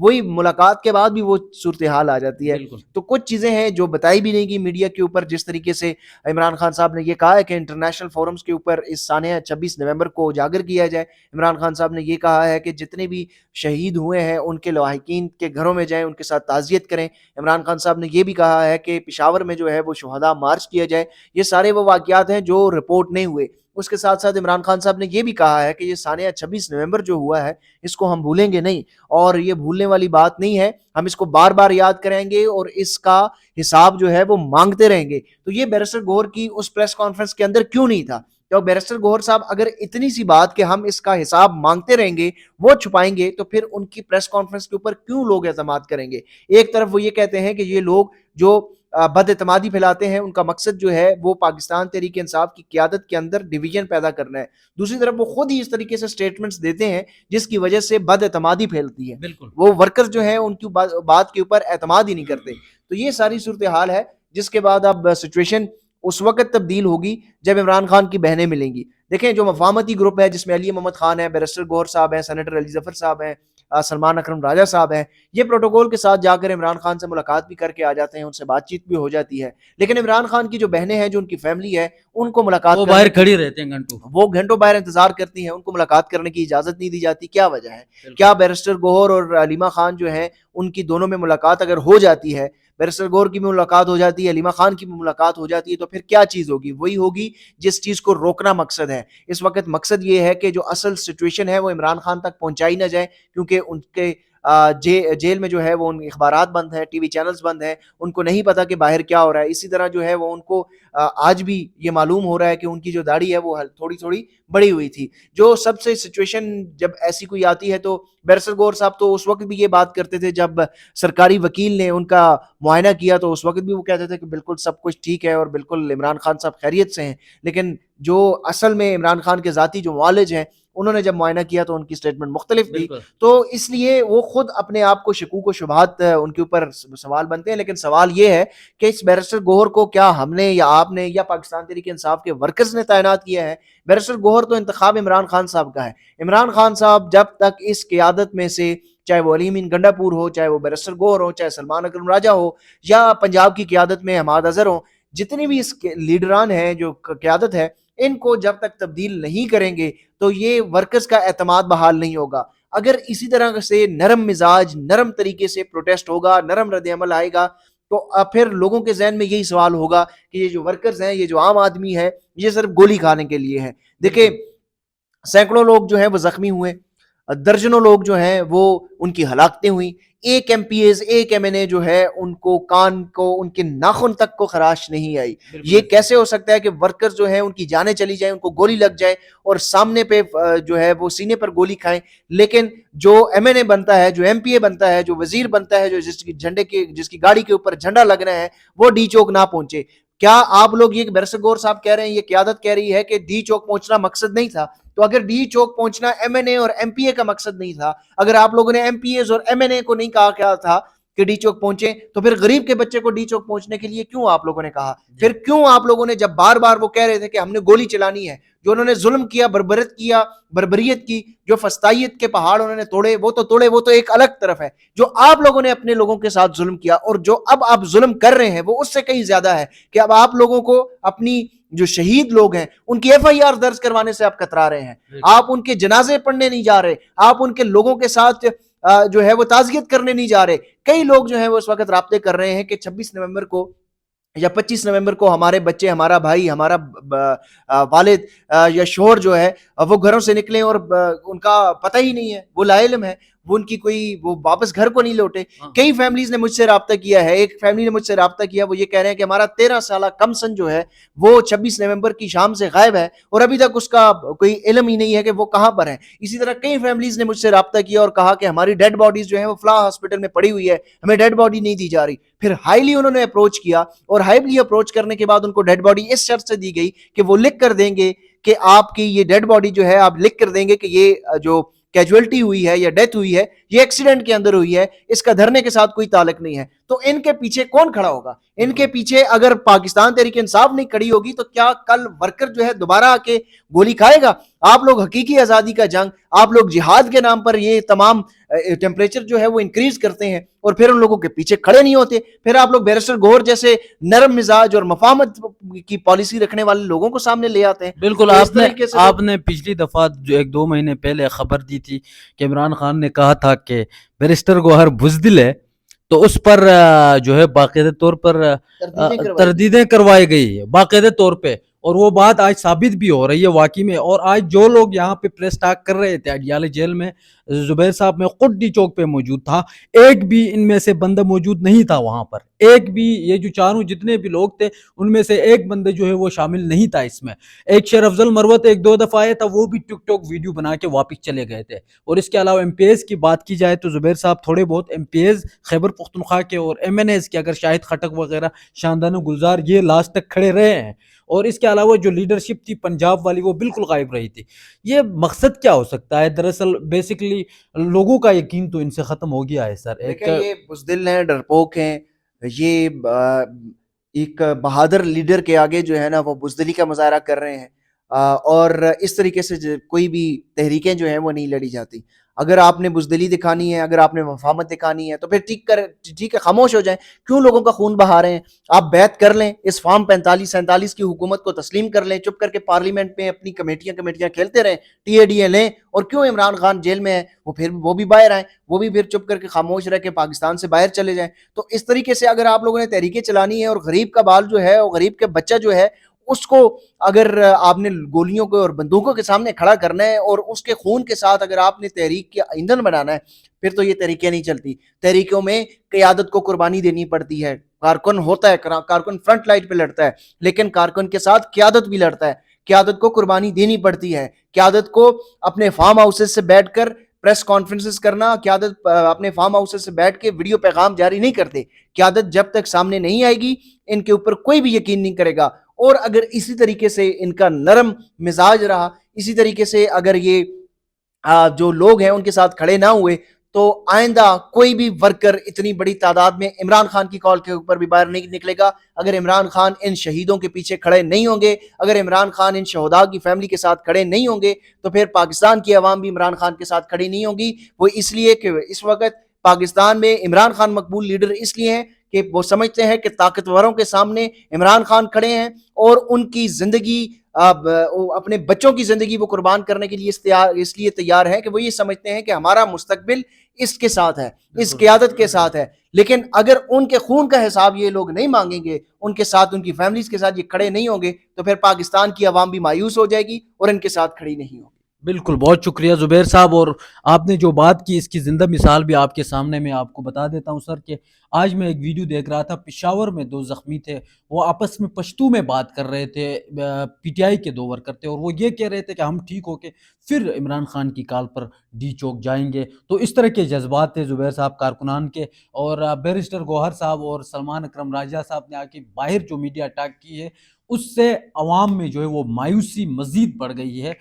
وہی ملاقات کے بعد بھی وہ صورتحال آ جاتی ہے. بالکل تو کچھ چیزیں ہیں جو بتائی بھی نہیں گی میڈیا کے اوپر. جس طریقے سے عمران خان صاحب نے یہ کہا ہے کہ انٹرنیشنل فورمز کے اوپر اس سانحہ 26 نومبر کو اجاگر کیا جائے. عمران خان صاحب نے یہ کہا ہے کہ جتنے بھی شہید ہوئے ہیں ان کے لواحقین کے گھروں میں جائیں, ان کے ساتھ تعزیت کریں. عمران خان صاحب نے یہ بھی کہا ہے کہ پشاور میں جو ہے وہ شہداء مارچ کیا جائے. یہ سارے وہ واقعات ہیں جو رپورٹ نہیں ہوئے. اس کے ساتھ ساتھ عمران خان صاحب نے یہ بھی کہا ہے کہ یہ سانحہ 26 نومبر جو ہوا ہے اس کو ہم بھولیں گے نہیں, اور یہ بھولنے والی بات نہیں ہے. ہم اس کو بار بار یاد کریں گے اور اس کا حساب جو ہے وہ مانگتے رہیں گے. تو یہ بیرسٹر گوہر کی اس پریس کانفرنس کے اندر کیوں نہیں تھا؟ تو بیرسٹر گوہر صاحب اگر اتنی سی بات کہ ہم اس کا حساب مانگتے رہیں گے وہ چھپائیں گے, تو پھر ان کی پریس کانفرنس کے اوپر کیوں لوگ اعتماد کریں گے؟ ایک طرف وہ یہ کہتے ہیں کہ یہ لوگ جو بد اعتمادی پھیلاتے ہیں ان کا مقصد جو ہے وہ پاکستان تحریک انصاف کی قیادت کے اندر ڈویژن پیدا کرنا ہے. دوسری طرف وہ خود ہی اس طریقے سے سٹیٹمنٹس دیتے ہیں جس کی وجہ سے بد اعتمادی پھیلتی ہے. بالکل وہ ورکرز جو ہیں ان کی بات کے اوپر اعتماد ہی نہیں کرتے. تو یہ ساری صورتحال ہے, جس کے بعد اب سچویشن اس وقت تبدیل ہوگی جب عمران خان کی بہنیں ملیں گی. دیکھیں جو مفاہمتی گروپ ہے جس میں علی محمد خان ہے, بیرسٹر گوہر صاحب ہیں, سینیٹر علی ظفر صاحب ہیں, سلمان اکرم راجہ صاحب ہیں, یہ پروٹوکول کے ساتھ جا کر عمران خان سے ملاقات بھی کر کے آ جاتے ہیں, ان سے بات چیت بھی ہو جاتی ہے. لیکن عمران خان کی جو بہنیں ہیں, جو ان کی فیملی ہے, ان کو ملاقات وہ کرنے باہر کی- کھڑی رہتے ہیں گھنٹوں. وہ گھنٹوں باہر انتظار کرتی ہیں, ان کو ملاقات کرنے کی اجازت نہیں دی جاتی. کیا وجہ ہے؟ بالکل. کیا بیرسٹر گوہر اور علیمہ خان جو ہیں ان کی دونوں میں ملاقات اگر ہو جاتی ہے, بیرسٹر گوہر کی بھی ملاقات ہو جاتی ہے, علیمہ خان کی بھی ملاقات ہو جاتی ہے, تو پھر کیا چیز ہوگی؟ وہی ہوگی جس چیز کو روکنا مقصد ہے. اس وقت مقصد یہ ہے کہ جو اصل سچویشن ہے وہ عمران خان تک پہنچائی نہ جائے, کیونکہ ان کے جیل میں جو ہے وہ ان اخبارات بند ہیں, ٹی وی چینلز بند ہیں, ان کو نہیں پتا کہ باہر کیا ہو رہا ہے. اسی طرح جو ہے وہ ان کو آج بھی یہ معلوم ہو رہا ہے کہ ان کی جو داڑھی ہے وہ تھوڑی تھوڑی بڑی ہوئی تھی. جو سب سے سچویشن جب ایسی کوئی آتی ہے تو بیرسٹر گوہر صاحب تو اس وقت بھی یہ بات کرتے تھے, جب سرکاری وکیل نے ان کا معائنہ کیا تو اس وقت بھی وہ کہتے تھے کہ بالکل سب کچھ ٹھیک ہے اور بالکل عمران خان صاحب خیریت سے ہیں. لیکن جو اصل میں عمران خان کے ذاتی جو معالج ہیں انہوں نے جب معائنہ کیا تو ان کی سٹیٹمنٹ مختلف تھی. بالکل تو اس لیے وہ خود اپنے آپ کو شکوک و شبہات ان کے اوپر سوال بنتے ہیں. لیکن سوال یہ ہے کہ اس بیرسٹر گوہر کو کیا ہم نے یا آپ نے یا پاکستان تحریک انصاف کے ورکرز نے تعینات کیا ہے؟ بیرسٹر گوہر تو انتخاب عمران خان صاحب کا ہے. عمران خان صاحب جب تک اس قیادت میں سے, چاہے وہ علی امین گنڈا پور ہو, چاہے وہ بیرسٹر گوہر ہو, چاہے سلمان اکرم راجہ ہو, یا پنجاب کی قیادت میں حماد اظہر ہو, جتنے بھی اس لیڈران ہیں جو قیادت ہے, ان کو جب تک تبدیل نہیں کریں گے تو یہ ورکرز کا اعتماد بحال نہیں ہوگا. اگر اسی طرح سے نرم مزاج, نرم طریقے سے پروٹیسٹ ہوگا, نرم رد عمل آئے گا, تو پھر لوگوں کے ذہن میں یہی سوال ہوگا کہ یہ جو ورکرز ہیں, یہ جو عام آدمی ہے, یہ صرف گولی کھانے کے لیے ہے. دیکھیں سینکڑوں لوگ جو ہیں وہ زخمی ہوئے, درجنوں لوگ جو ہیں وہ ان کی ہلاکتیں ہوئیں. ایک ایم پی ایز, ایک ایم این اے جو ہے ان کو کان کو, ان کے ناخن تک کو خراش نہیں آئی. یہ کیسے ہو سکتا ہے کہ ورکرز جو ہیں ان کی جانیں چلی جائیں, ان کو گولی لگ جائے اور سامنے پہ جو ہے وہ سینے پر گولی کھائیں, لیکن جو ایم این اے بنتا ہے, جو ایم پی اے بنتا ہے, جو وزیر بنتا ہے, جو جس کی گاڑی کے اوپر جھنڈا لگنا ہے, وہ ڈی چوک نہ پہنچے؟ کیا آپ لوگ یہ بیرسٹر گوہر صاحب کہہ رہے ہیں, یہ قیادت کہہ رہی ہے کہ ڈی چوک پہنچنا مقصد نہیں تھا؟ تو اگر ڈی چوک پہنچنا ایم این اے اور ایم پی اے کا مقصد نہیں تھا, اگر آپ لوگوں نے ایم پی ایز اور ایم این اے کو نہیں کہا کیا تھا کہ ڈی چوک پہنچے, تو پھر غریب کے بچے کو ڈی چوک پہنچنے کے لیے کیوں آپ لوگوں نے کہا؟ پھر کیوں آپ لوگوں نے جب بار بار وہ کہہ رہے تھے کہ ہم نے گولی چلانی ہے, جو انہوں نے ظلم کیا, بربریت کی, جو فسطائیت کے پہاڑ انہوں نے توڑے, وہ تو ایک الگ طرف ہے. جو آپ لوگوں نے اپنے لوگوں کے ساتھ ظلم کیا اور جو اب آپ ظلم کر رہے ہیں وہ اس سے کہیں زیادہ ہے کہ اب آپ لوگوں کو اپنی جو شہید لوگ ہیں ان کی ایف آئی آر درج کروانے سے آپ کترا رہے ہیں. آپ ان کے جنازے پڑھنے نہیں جا رہے, آپ ان کے لوگوں کے ساتھ جو ہے وہ تعزیت کرنے نہیں جا رہے. کئی لوگ جو ہیں وہ اس وقت رابطے کر رہے ہیں کہ 26 نومبر کو یا 25 نومبر کو ہمارے بچے, ہمارا بھائی, ہمارا والد یا شوہر جو ہے وہ گھروں سے نکلیں اور ان کا پتہ ہی نہیں ہے, وہ لا علم ہے, وہ ان کی وہ واپس گھر کو نہیں لوٹے. کئی فیملیز نے مجھ سے رابطہ کیا ہے, ایک فیملی نے مجھ سے رابطہ کیا, وہ یہ کہہ رہے ہیں کہ ہمارا 13 سالہ کم سن جو ہے وہ 26 نومبر کی شام سے غائب ہے اور ابھی تک اس کا کوئی علم ہی نہیں ہے کہ وہ کہاں پر ہے. اسی طرح کئی فیملیز نے مجھ سے رابطہ کیا اور کہا کہ ہماری ڈیڈ باڈیز جو ہیں وہ فلاں ہاسپٹل میں پڑی ہوئی ہے, ہمیں ڈیڈ باڈی نہیں دی جا رہی. پھر ہائیلی انہوں نے اپروچ کیا اور ہائیلی اپروچ کرنے کے بعد ان کو ڈیڈ باڈی اس شرط سے دی گئی کہ وہ لکھ کر دیں گے کہ آپ کی یہ ڈیڈ باڈی جو ہے آپ لکھ کر دیں گے کہ یہ جو کیجویلٹی ہوئی ہے یا ڈیتھ ہوئی ہے یہ ایکسیڈنٹ کے اندر ہوئی ہے, اس کا دھرنے کے ساتھ کوئی تعلق نہیں ہے. تو ان کے پیچھے کون کھڑا ہوگا؟ ان کے پیچھے اگر پاکستان تحریک انصاف نہیں کھڑی ہوگی تو کیا کل ورکر جو ہے دوبارہ آ کے گولی کھائے گا؟ آپ لوگ حقیقی آزادی کا جنگ، آپ لوگ جہاد کے نام پر یہ تمام ٹیمپریچر جو ہے وہ انکریز کرتے ہیں اور پھر ان لوگوں کے پیچھے کھڑے نہیں ہوتے. پھر آپ لوگ بیرسٹر گوہر جیسے نرم مزاج اور مفاہمت کی پالیسی رکھنے والے لوگوں کو سامنے لے آتے ہیں. بالکل. تو اس طریقے سے آپ نے پچھلی دفعہ جو 1-2 مہینے پہلے خبر دی تھی کہ عمران خان نے کہا تھا کہ بیرسٹر گوہر بزدل ہے، تو اس پر جو ہے باقاعدہ طور پر تردیدیں کروائی گئی ہے باقاعدہ طور پہ، اور وہ بات آج ثابت بھی ہو رہی ہے واقعی میں. اور آج جو لوگ یہاں پہ پریس ٹاک کر رہے تھے اڈیالہ جیل میں، زبیر صاحب میں خود ڈی چوک پہ موجود تھا، ایک بھی ان میں سے بندہ موجود نہیں تھا وہاں پر. ایک بھی، یہ جو چاروں جتنے بھی لوگ تھے ان میں سے ایک بندہ جو ہے وہ شامل نہیں تھا اس میں. ایک شیر افضل مروت 1-2 دفعہ آیا تھا، وہ بھی ٹک ٹاک ویڈیو بنا کے واپس چلے گئے تھے. اور اس کے علاوہ ایم پی ایز کی بات کی جائے تو زبیر صاحب تھوڑے بہت M P as Khyber Pakhtunkhwa کے اور ایم این ایز کے، اگر شاہد خٹک وغیرہ، شاندان گلزار، یہ لاسٹ تک کھڑے رہے ہیں. اور اس کے علاوہ جو لیڈرشپ تھی پنجاب والی وہ بالکل غائب رہی تھی. یہ مقصد کیا ہو سکتا ہے؟ دراصل بیسیکلی لوگوں کا یقین تو ان سے ختم ہو گیا ہے سر. یہ بزدل ہیں، ڈرپوک ہیں، یہ ایک بہادر لیڈر کے آگے جو ہے نا وہ بزدلی کا مظاہرہ کر رہے ہیں، اور اس طریقے سے کوئی بھی تحریکیں جو ہیں وہ نہیں لڑی جاتی. اگر آپ نے بزدلی دکھانی ہے، اگر آپ نے مفاہمت دکھانی ہے تو پھر ٹھیک ہے، خاموش ہو جائیں. کیوں لوگوں کا خون بہا رہے ہیں؟ آپ بیعت کر لیں، اس فارم 45-47 کی حکومت کو تسلیم کر لیں، چپ کر کے پارلیمنٹ میں اپنی کمیٹیاں کھیلتے رہیں، ٹی اے ڈی اے لیں. اور کیوں عمران خان جیل میں ہے، وہ بھی باہر آئیں، وہ بھی پھر چپ کر کے خاموش رہ کے پاکستان سے باہر چلے جائیں. تو اس طریقے سے اگر آپ لوگوں نے تحریکیں چلانی ہے اور غریب کا بال جو ہے، اور غریب کے بچہ جو ہے، اس کو اگر آپ نے گولیوں کو اور بندوقوں کے سامنے کھڑا کرنا ہے اور اس کے خون کے ساتھ اگر آپ نے تحریک کے ایندھن بنانا ہے، پھر تو یہ تحریکیں نہیں چلتی. تحریکوں میں قیادت کو قربانی دینی پڑتی ہے. کارکن ہوتا ہے، کارکن فرنٹ لائٹ پہ لڑتا ہے، لیکن کارکن کے ساتھ قیادت بھی لڑتا ہے. قیادت کو قربانی دینی پڑتی ہے. قیادت کو اپنے فارم ہاؤسز سے بیٹھ کر پریس کانفرنسز کرنا، قیادت اپنے فارم ہاؤسز سے بیٹھ کے ویڈیو پیغام جاری نہیں کرتے. قیادت جب تک سامنے نہیں آئے گی ان کے اوپر کوئی بھی یقین نہیں کرے گا. اور اگر اسی طریقے سے ان کا نرم مزاج رہا، اسی طریقے سے اگر یہ جو لوگ ہیں ان کے ساتھ کھڑے نہ ہوئے، تو آئندہ کوئی بھی ورکر اتنی بڑی تعداد میں عمران خان کی کال کے اوپر بھی باہر نہیں نکلے گا. اگر عمران خان ان شہیدوں کے پیچھے کھڑے نہیں ہوں گے، اگر عمران خان ان شہداء کی فیملی کے ساتھ کھڑے نہیں ہوں گے، تو پھر پاکستان کی عوام بھی عمران خان کے ساتھ کھڑی نہیں ہوگی. وہ اس لیے کہ اس وقت پاکستان میں عمران خان مقبول لیڈر اس لیے ہیں کہ وہ سمجھتے ہیں کہ طاقتوروں کے سامنے عمران خان کھڑے ہیں اور ان کی زندگی، اپنے بچوں کی زندگی وہ قربان کرنے کے لیے اس لیے تیار ہیں کہ وہ یہ سمجھتے ہیں کہ ہمارا مستقبل اس کے ساتھ ہے، اس قیادت کے ساتھ ہے. لیکن اگر ان کے خون کا حساب یہ لوگ نہیں مانگیں گے، ان کے ساتھ، ان کی فیملیز کے ساتھ یہ کھڑے نہیں ہوں گے، تو پھر پاکستان کی عوام بھی مایوس ہو جائے گی اور ان کے ساتھ کھڑی نہیں ہوگی. بالکل، بہت شکریہ زبیر صاحب. اور آپ نے جو بات کی اس کی زندہ مثال بھی آپ کے سامنے میں آپ کو بتا دیتا ہوں سر، کہ آج میں ایک ویڈیو دیکھ رہا تھا، پشاور میں 2 زخمی تھے، وہ آپس میں پشتو میں بات کر رہے تھے، پی ٹی آئی کے 2 ورکر تھے، اور وہ یہ کہہ رہے تھے کہ ہم ٹھیک ہو کے پھر عمران خان کی کال پر ڈی چوک جائیں گے. تو اس طرح کے جذبات تھے زبیر صاحب کارکنان کے. اور بیرسٹر گوہر صاحب اور سلمان اکرم راجہ صاحب نے آ کے باہر جو میڈیا اٹیک کی ہے، اس سے عوام میں جو ہے وہ مایوسی مزید بڑھ گئی ہے.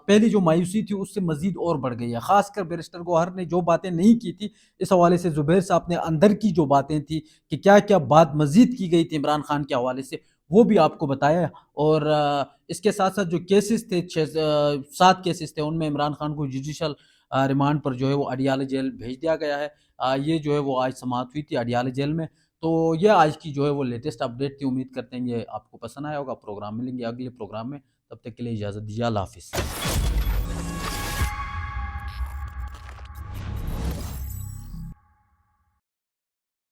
پہلی جو مایوسی تھی اس سے مزید اور بڑھ گئی ہے. خاص کر بیرسٹر گوہر نے جو باتیں نہیں کی تھی، اس حوالے سے زبیر صاحب نے اندر کی جو باتیں تھی کہ کیا کیا بات مزید کی گئی تھی عمران خان کے حوالے سے، وہ بھی آپ کو بتایا. اور اس کے ساتھ ساتھ جو کیسز تھے، 7 کیسز تھے، ان میں عمران خان کو جوڈیشل ریمانڈ پر جو ہے وہ اڈیالہ جیل بھیج دیا گیا ہے. یہ جو ہے وہ آج سماعت ہوئی تھی اڈیالہ جیل میں. تو یہ آج کی جو ہے وہ لیٹسٹ اپڈیٹ تھی. امید کرتے ہیں یہ آپ کو پسند آیا ہوگا. پروگرام ملیں گے اگلے پروگرام میں، تب تک کے لیے اجازت دیجیے. اللہ حافظ.